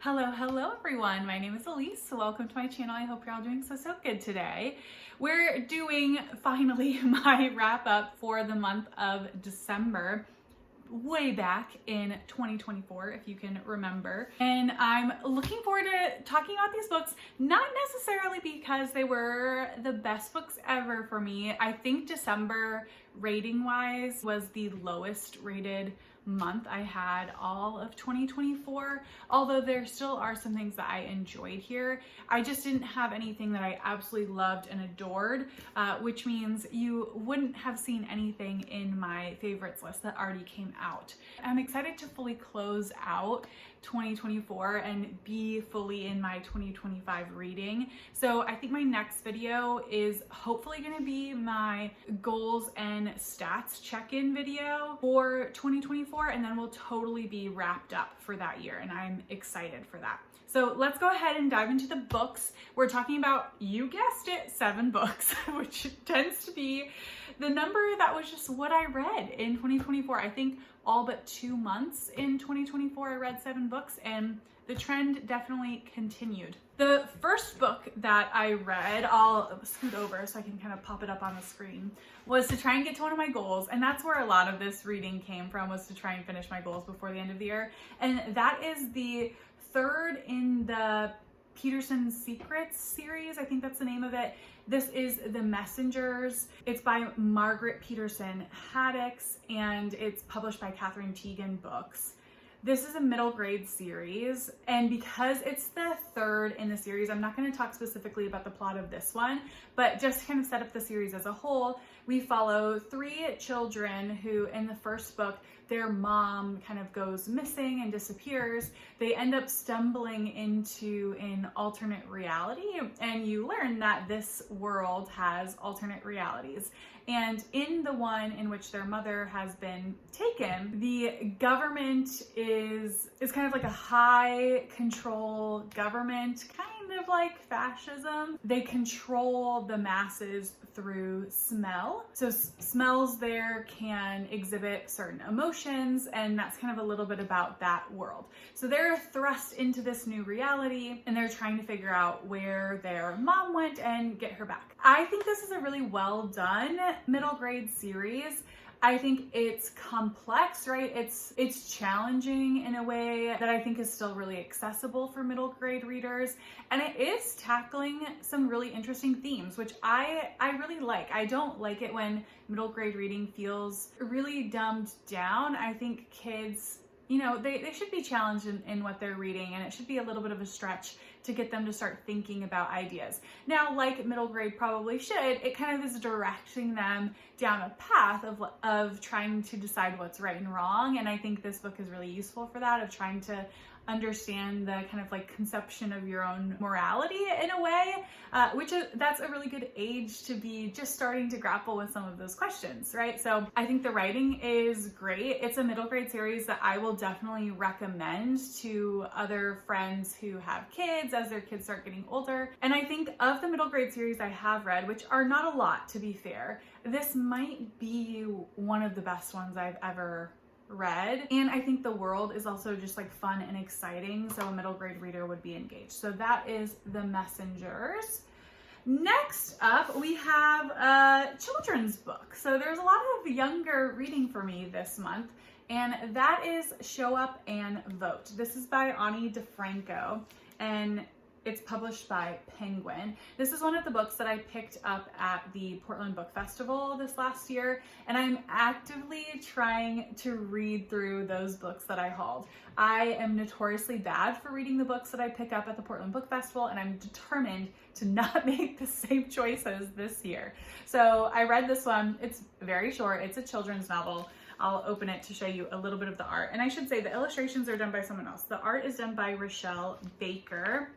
Hello everyone. My name is Elise. Welcome to my channel. I hope you're all doing so good today. We're doing finally my wrap up for the month of December, way back in 2024, if you can remember. And I'm looking forward to talking about these books, not necessarily because they were the best books ever for me. I think December rating wise was the lowest rated month I had all of 2024, although there still are some things that I enjoyed here. I just didn't have anything that I absolutely loved and adored, which means you wouldn't have seen anything in my favorites list that already came out. I'm excited to fully close out 2024 and be fully in my 2025 reading. So I think my next video is hopefully going to be my goals and stats check-in video for 2024, and then we'll totally be wrapped up for that year, and I'm excited for that. So let's go ahead and dive into the books. We're talking about, you guessed it, 7 books, which tends to be the number that was just what I read in 2024. I think all but 2 months in 2024, I read 7 books, and the trend definitely continued. The first book that I read, I'll scoot over so I can kind of pop it up on the screen, was to try and get to one of my goals. And that's where a lot of this reading came from, was to try and finish my goals before the end of the year. And that is the third in the Peterson Secrets series. I think that's the name of it. This is The Messengers. It's by Margaret Peterson Haddix, and it's published by Catherine Teagan Books. This is a middle grade series, and because it's the third in the series, I'm not going to talk specifically about the plot of this one, but just to kind of set up the series as a whole, we follow 3 children who, in the first book, their mom kind of goes missing and disappears. They end up stumbling into an alternate reality, and you learn that this world has alternate realities. And in the one in which their mother has been taken, the government is kind of like a high control government, kind of like fascism. They control the masses through smell. So smells there can exhibit certain emotions, and that's kind of a little bit about that world. So they're thrust into this new reality, and they're trying to figure out where their mom went and get her back. I think this is a really well done middle grade series. I think it's complex, right? It's challenging in a way that I think is still really accessible for middle grade readers. And it is tackling some really interesting themes, which I really like. I don't like it when middle grade reading feels really dumbed down. I think kids, you know, they should be challenged in what they're reading, and it should be a little bit of a stretch to get them to start thinking about ideas. Now, like middle grade probably should, it kind of is directing them down a path of trying to decide what's right and wrong. And I think this book is really useful for that, of trying to understand the kind of like conception of your own morality in a way, that's a really good age to be just starting to grapple with some of those questions, right? So I think the writing is great. It's a middle grade series that I will definitely recommend to other friends who have kids as their kids start getting older. And I think of the middle grade series I have read, which are not a lot to be fair, this might be one of the best ones I've ever read. And I think the world is also just like fun and exciting, so a middle grade reader would be engaged. So that is The Messengers. Next up, we have a children's book. So there's a lot of younger reading for me this month, and that is Show Up and Vote. This is by Ani DeFranco, and it's published by Penguin. This is one of the books that I picked up at the Portland Book Festival this last year, and I'm actively trying to read through those books that I hauled. I am notoriously bad for reading the books that I pick up at the Portland Book Festival, and I'm determined to not make the same choices this year. So I read this one. It's very short. It's a children's novel. I'll open it to show you a little bit of the art. And I should say the illustrations are done by someone else. The art is done by Rochelle Baker.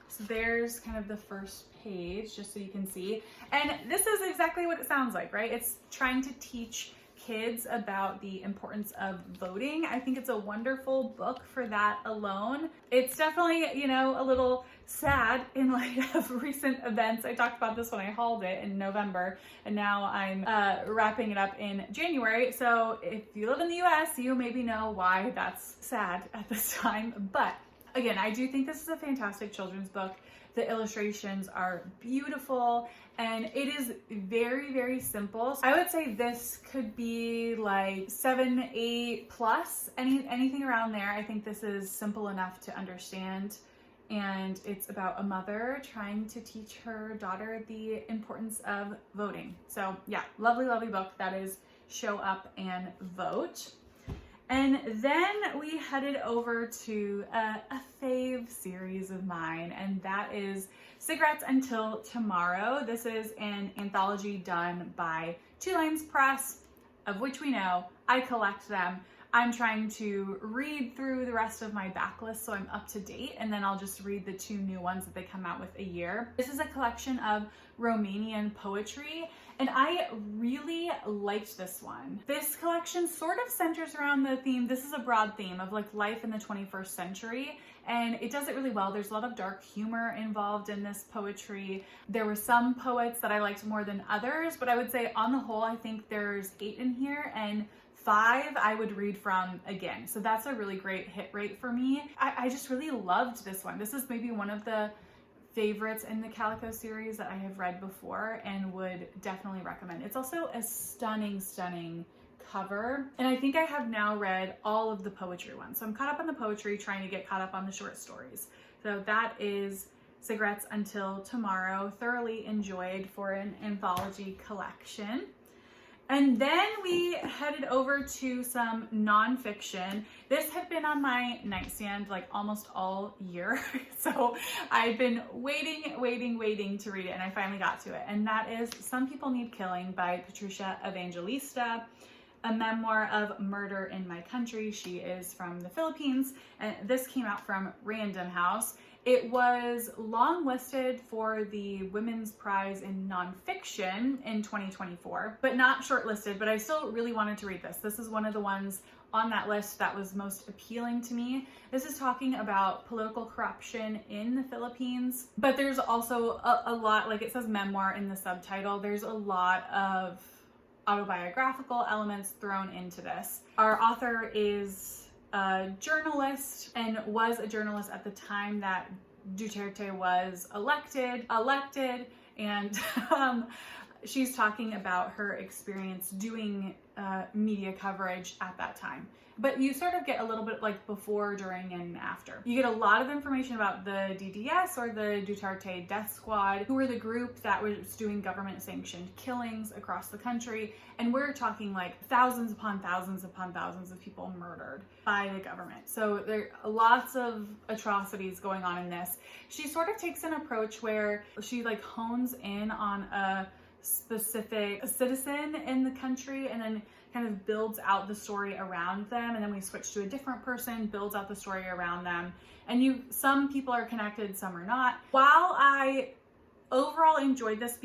So there's kind of the first page, just so you can see. And this is exactly what it sounds like, right? It's trying to teach kids about the importance of voting. I think it's a wonderful book for that alone. It's definitely, you know, a little sad in light of recent events. I talked about this when I hauled it in November, and now I'm wrapping it up in January. So if you live in the US, you maybe know why that's sad at this time, but Again, I do think this is a fantastic children's book. The illustrations are beautiful and it is very, very simple. I would say this could be like 7, 8 plus, anything around there. I think this is simple enough to understand. And it's about a mother trying to teach her daughter the importance of voting. So yeah, lovely, lovely book. That is Show Up and Vote. And then we headed over to a fave series of mine, and that is Cigarettes Until Tomorrow. This is an anthology done by Two Lanes Press, of which we know I collect them. I'm trying to read through the rest of my backlist so I'm up to date, and then I'll just read the 2 new ones that they come out with a year. This is a collection of Romanian poetry, and I really liked this one. This collection sort of centers around the theme, this is a broad theme of like life in the 21st century, and it does it really well. There's a lot of dark humor involved in this poetry. There were some poets that I liked more than others, but I would say on the whole, I think there's 8 in here, and 5 I would read from again. So that's a really great hit rate for me. I just really loved this one. This is maybe one of the favorites in the Calico series that I have read before and would definitely recommend. It's also a stunning, stunning cover. And I think I have now read all of the poetry ones. So I'm caught up on the poetry, trying to get caught up on the short stories. So that is Cigarettes Until Tomorrow. Thoroughly enjoyed for an anthology collection. And then we headed over to some nonfiction. This had been on my nightstand like almost all year. So I've been waiting to read it, and I finally got to it. And that is Some People Need Killing by Patricia Evangelista, a memoir of murder in my country. She is from the Philippines, and this came out from Random House. It was long-listed for the Women's Prize in Nonfiction in 2024, but not shortlisted, but I still really wanted to read this. This is one of the ones on that list that was most appealing to me. This is talking about political corruption in the Philippines, but there's also a lot, like it says memoir in the subtitle, there's a lot of autobiographical elements thrown into this. Our author is a journalist and was a journalist at the time that Duterte was elected, and she's talking about her experience doing media coverage at that time. But you sort of get a little bit like before, during, and after. You get a lot of information about the DDS, or the Duterte Death Squad, who were the group that was doing government-sanctioned killings across the country. And we're talking like thousands upon thousands upon thousands of people murdered by the government. So there are lots of atrocities going on in this. She sort of takes an approach where she like hones in on a specific citizen in the country, and then kind of builds out the story around them, and then we switch to a different person, builds out the story around them, and some people are connected, some are not. While I overall enjoyed this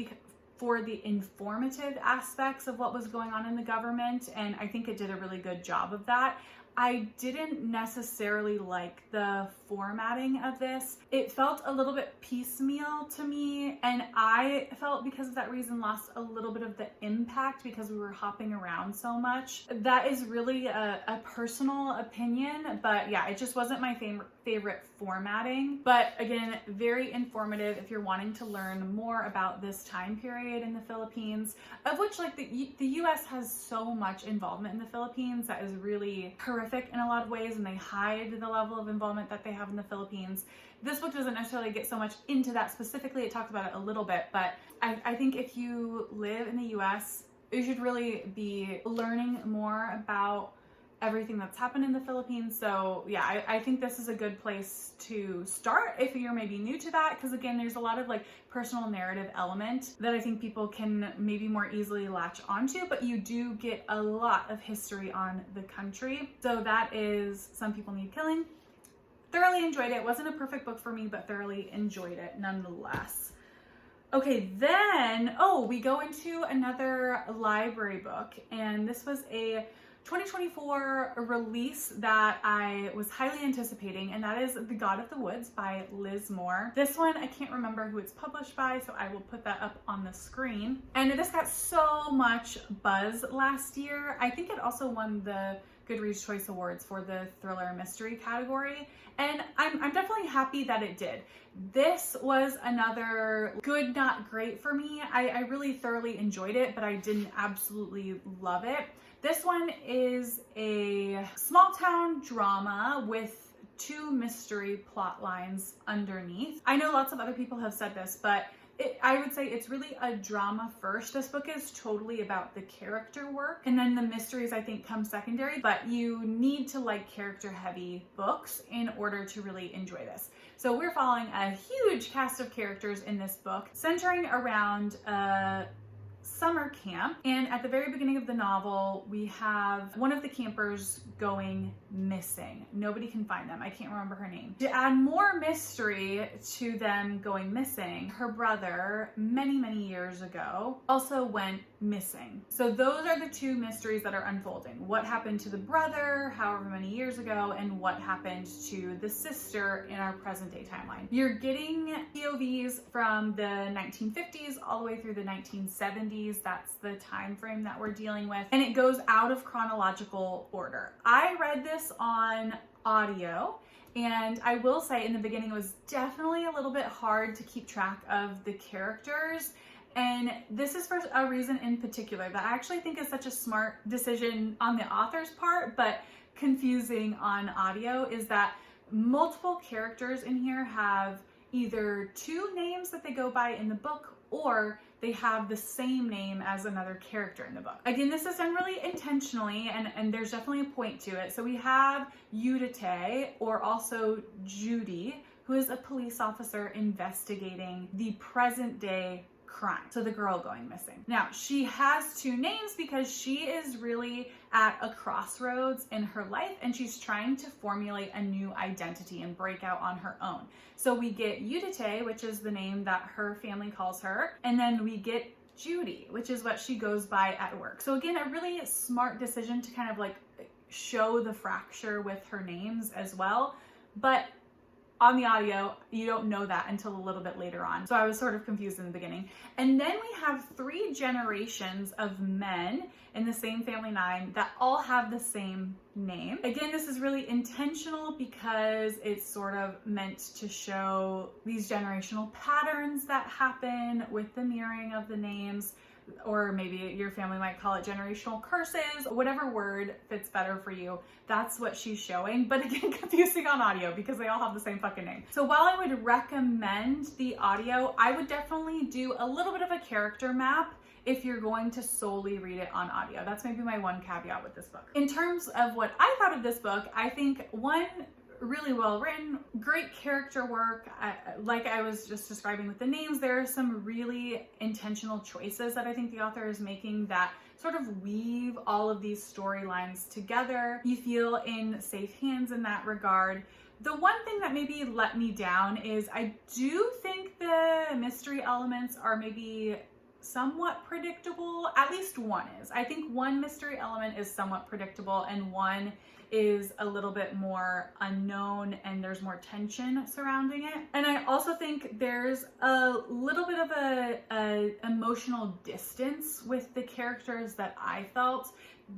for the informative aspects of what was going on in the government, and I think it did a really good job of that, I didn't necessarily like the formatting of this. It felt a little bit piecemeal to me, and I felt because of that reason lost a little bit of the impact because we were hopping around so much. That is really a personal opinion, but yeah, it just wasn't my favorite formatting. But again, very informative if you're wanting to learn more about this time period in the Philippines, of which like the US has so much involvement in the Philippines that is really horrific in a lot of ways, and they hide the level of involvement that they have in the Philippines. This book doesn't necessarily get so much into that specifically. It talks about it a little bit, but I think if you live in the US, you should really be learning more about everything that's happened in the Philippines. So yeah, I think this is a good place to start if you're maybe new to that, because again, there's a lot of like personal narrative element that I think people can maybe more easily latch onto, but you do get a lot of history on the country. So that is Some People Need Killing. Thoroughly enjoyed it. Wasn't a perfect book for me, but thoroughly enjoyed it nonetheless. Okay, then, we go into another library book, and this was a 2024 release that I was highly anticipating, and that is The God of the Woods by Liz Moore. This one, I can't remember who it's published by, so I will put that up on the screen. And this got so much buzz last year. I think it also won the Goodreads Choice Awards for the thriller mystery category, and I'm definitely happy that it did. This was another good, not great for me. I really thoroughly enjoyed it, but I didn't absolutely love it. This one is a small town drama with 2 mystery plot lines underneath. I know lots of other people have said this, but I would say it's really a drama first. This book is totally about the character work, and then the mysteries I think come secondary, but you need to like character heavy books in order to really enjoy this. So we're following a huge cast of characters in this book, centering around summer camp, and at the very beginning of the novel we have one of the campers going missing. Nobody can find them. I can't remember her name. To add more mystery to them going missing, her brother many years ago also went missing. So those are the 2 mysteries that are unfolding. What happened to the brother however many years ago, and what happened to the sister in our present day timeline. You're getting POVs from the 1950s all the way through the 1970s. That's the time frame that we're dealing with, and it goes out of chronological order. I read this on audio, and I will say in the beginning it was definitely a little bit hard to keep track of the characters, and this is for a reason in particular that I actually think is such a smart decision on the author's part, but confusing on audio, is that multiple characters in here have either 2 names that they go by in the book, or they have the same name as another character in the book. Again, this is done really intentionally, and there's definitely a point to it. So we have Judith, or also Judy, who is a police officer investigating the present day crime. So the girl going missing. Now, she has 2 names because she is really at a crossroads in her life, and she's trying to formulate a new identity and break out on her own. So we get Judith, which is the name that her family calls her, and then we get Judy, which is what she goes by at work. So again, a really smart decision to kind of like show the fracture with her names as well. But on the audio, you don't know that until a little bit later on. So I was sort of confused in the beginning. And then we have 3 generations of men in the same family line that all have the same name. Again, this is really intentional because it's sort of meant to show these generational patterns that happen with the mirroring of the names, or maybe your family might call it generational curses, whatever word fits better for you. That's what she's showing, but again, confusing on audio because they all have the same fucking name. So while I would recommend the audio, I would definitely do a little bit of a character map if you're going to solely read it on audio. That's maybe my one caveat with this book. In terms of what I thought of this book, I think one, really well written, great character work. Like I was just describing with the names, there are some really intentional choices that I think the author is making that sort of weave all of these storylines together. You feel in safe hands in that regard. The one thing that maybe let me down is I do think the mystery elements are maybe somewhat predictable. At least one is. I think one mystery element is somewhat predictable, and one is a little bit more unknown, and there's more tension surrounding it. And I also think there's a little bit of a emotional distance with the characters that I felt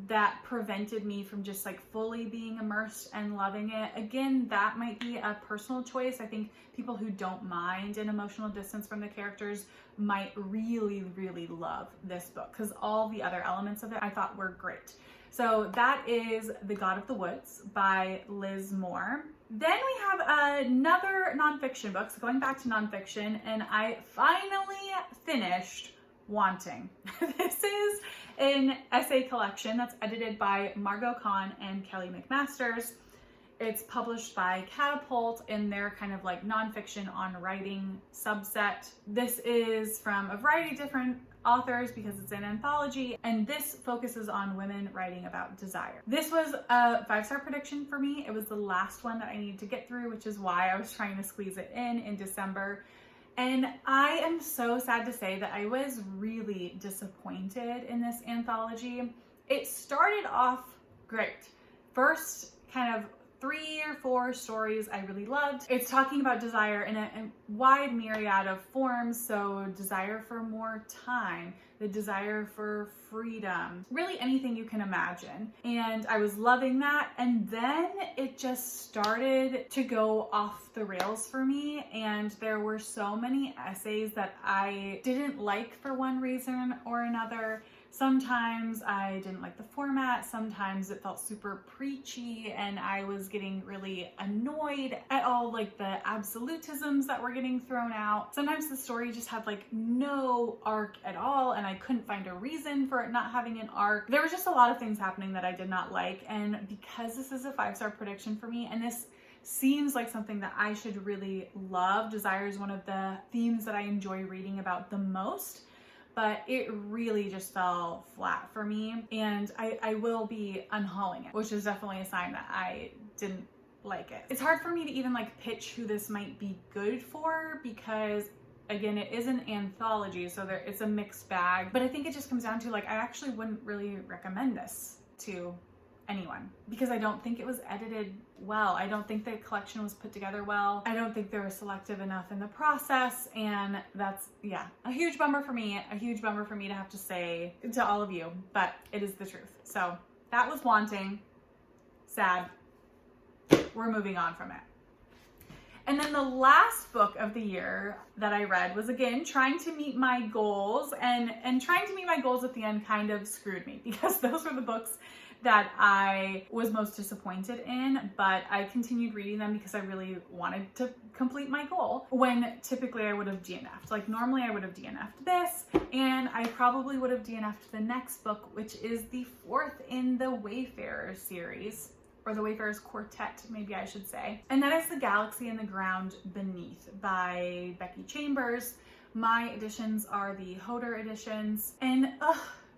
that prevented me from just like fully being immersed and loving it. Again, that might be a personal choice. I think people who don't mind an emotional distance from the characters might really love this book, because all the other elements of it I thought were great. So that is The God of the Woods by Liz Moore. Then we have another nonfiction book, so going back to nonfiction, and I finally finished Wanting. This is an essay collection that's edited by Margot Kahn and Kelly McMasters. It's published by Catapult in their kind of like nonfiction on writing subset. This is from a variety of different authors because it's an anthology, and this focuses on women writing about desire. This was a 5-star prediction for me. It was the last one that I needed to get through, which is why I was trying to squeeze it in December. And I am so sad to say that I was really disappointed in this anthology. It started off great. First kind of 3 or 4 stories I really loved. It's talking about desire in a wide myriad of forms. So desire for more time, the desire for freedom, really anything you can imagine. And I was loving that. And then it just started to go off the rails for me. And there were so many essays that I didn't like for one reason or another. Sometimes I didn't like the format, sometimes it felt super preachy, and I was getting really annoyed at all like the absolutisms that were getting thrown out. Sometimes the story just had like no arc at all, and I couldn't find a reason for it not having an arc. There was just a lot of things happening that I did not like, and because this is a 5-star prediction for me, and this seems like something that I should really love. Desire is one of the themes that I enjoy reading about the most, but it really just fell flat for me, and I will be unhauling it, which is definitely a sign that I didn't like it. It's hard for me to even like pitch who this might be good for, because again, it is an anthology, so it's a mixed bag, but I think it just comes down to like, I actually wouldn't really recommend this to anyone because I don't think it was edited well. I don't think the collection was put together well. I don't think they were selective enough in the process, and that's, yeah, a huge bummer for me, to have to say to all of you, but it is the truth. So that was Wanting. Sad. We're moving on from it. And then the last book of the year that I read was, again, trying to meet my goals, and trying to meet my goals at the end kind of screwed me because those were the books that I was most disappointed in, but I continued reading them because I really wanted to complete my goal, when typically I would have DNF'd. Like normally I would have DNF'd this, and I probably would have DNF'd the next book, which is the 4th in the Wayfarers series, or the Wayfarers Quartet, maybe I should say. And that is The Galaxy and the Ground Beneath by Becky Chambers. My editions are the Hodder editions, and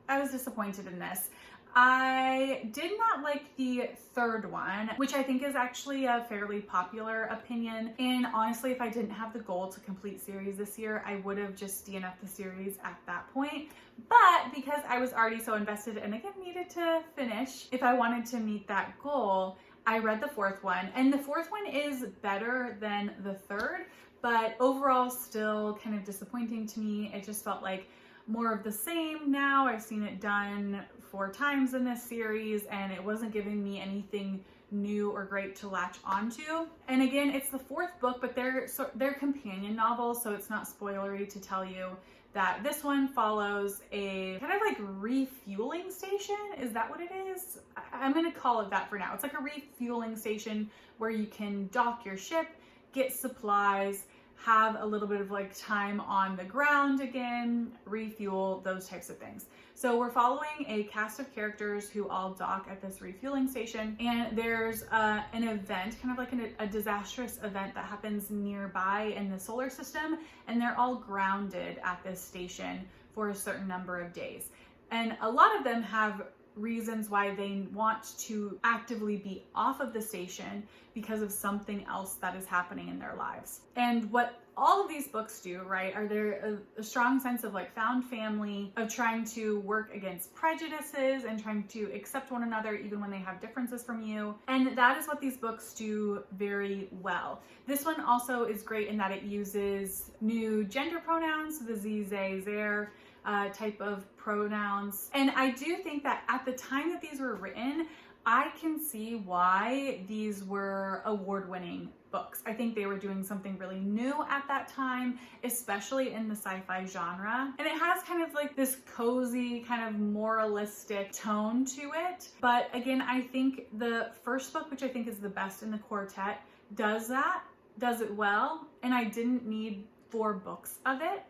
I was disappointed in this. I did not like the 3rd one, which I think is actually a fairly popular opinion. And honestly, if I didn't have the goal to complete series this year, I would have just DNF'd the series at that point. But because I was already so invested and again needed to finish, if I wanted to meet that goal, I read the 4th one. And the 4th one is better than the 3rd, but overall still kind of disappointing to me. It just felt like more of the same now. I've seen it done 4 times in this series, and it wasn't giving me anything new or great to latch onto. And again, it's the 4th book, but they're companion novels, so it's not spoilery to tell you that this one follows a kind of like refueling station. Is that what it is? I'm gonna call it that for now. It's like a refueling station where you can dock your ship, get supplies, have a little bit of like time on the ground again, refuel, those types of things. So we're following a cast of characters who all dock at this refueling station, and there's an event, kind of like a disastrous event that happens nearby in the solar system, and they're all grounded at this station for a certain number of days. And a lot of them have reasons why they want to actively be off of the station because of something else that is happening in their lives. And what all of these books do, right, are there a strong sense of like found family, of trying to work against prejudices and trying to accept one another even when they have differences from you. And that is what these books do very well. This one also is great in that it uses new gender pronouns, the ze, they, their type of pronouns. And I do think that at the time that these were written, I can see why these were award-winning books. I think they were doing something really new at that time, especially in the sci-fi genre. And it has kind of like this cozy, kind of moralistic tone to it. But again, I think the first book, which I think is the best in the quartet, does it well. And I didn't need 4 books of it.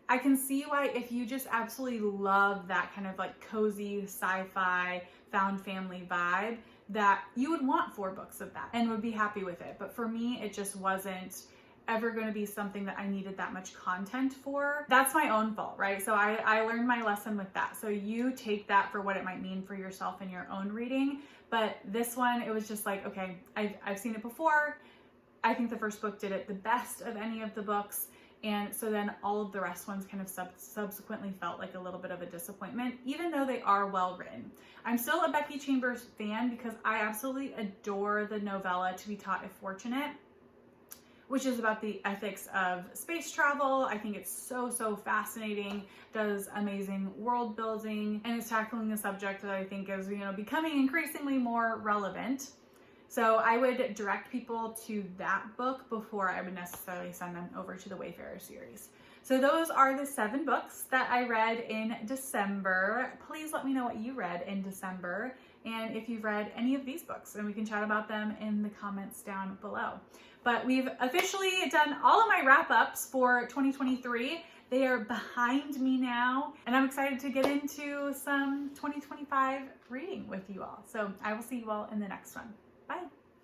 I can see why if you just absolutely love that kind of like cozy sci-fi found family vibe, that you would want 4 books of that and would be happy with it. But for me, it just wasn't ever going to be something that I needed that much content for. That's my own fault, right? So I learned my lesson with that. So you take that for what it might mean for yourself in your own reading. But this one, it was just like, okay, I've seen it before. I think the first book did it the best of any of the books. And so then all of the rest ones kind of subsequently felt like a little bit of a disappointment, even though they are well written. I'm still a Becky Chambers fan because I absolutely adore the novella To Be Taught If Fortunate, which is about the ethics of space travel. I think it's so fascinating, does amazing world building, and is tackling a subject that I think is, becoming increasingly more relevant. So I would direct people to that book before I would necessarily send them over to the Wayfarer series. So those are the 7 books that I read in December. Please let me know what you read in December and if you've read any of these books, and we can chat about them in the comments down below. But we've officially done all of my wrap-ups for 2023. They are behind me now, and I'm excited to get into some 2025 reading with you all. So I will see you all in the next one. Bye.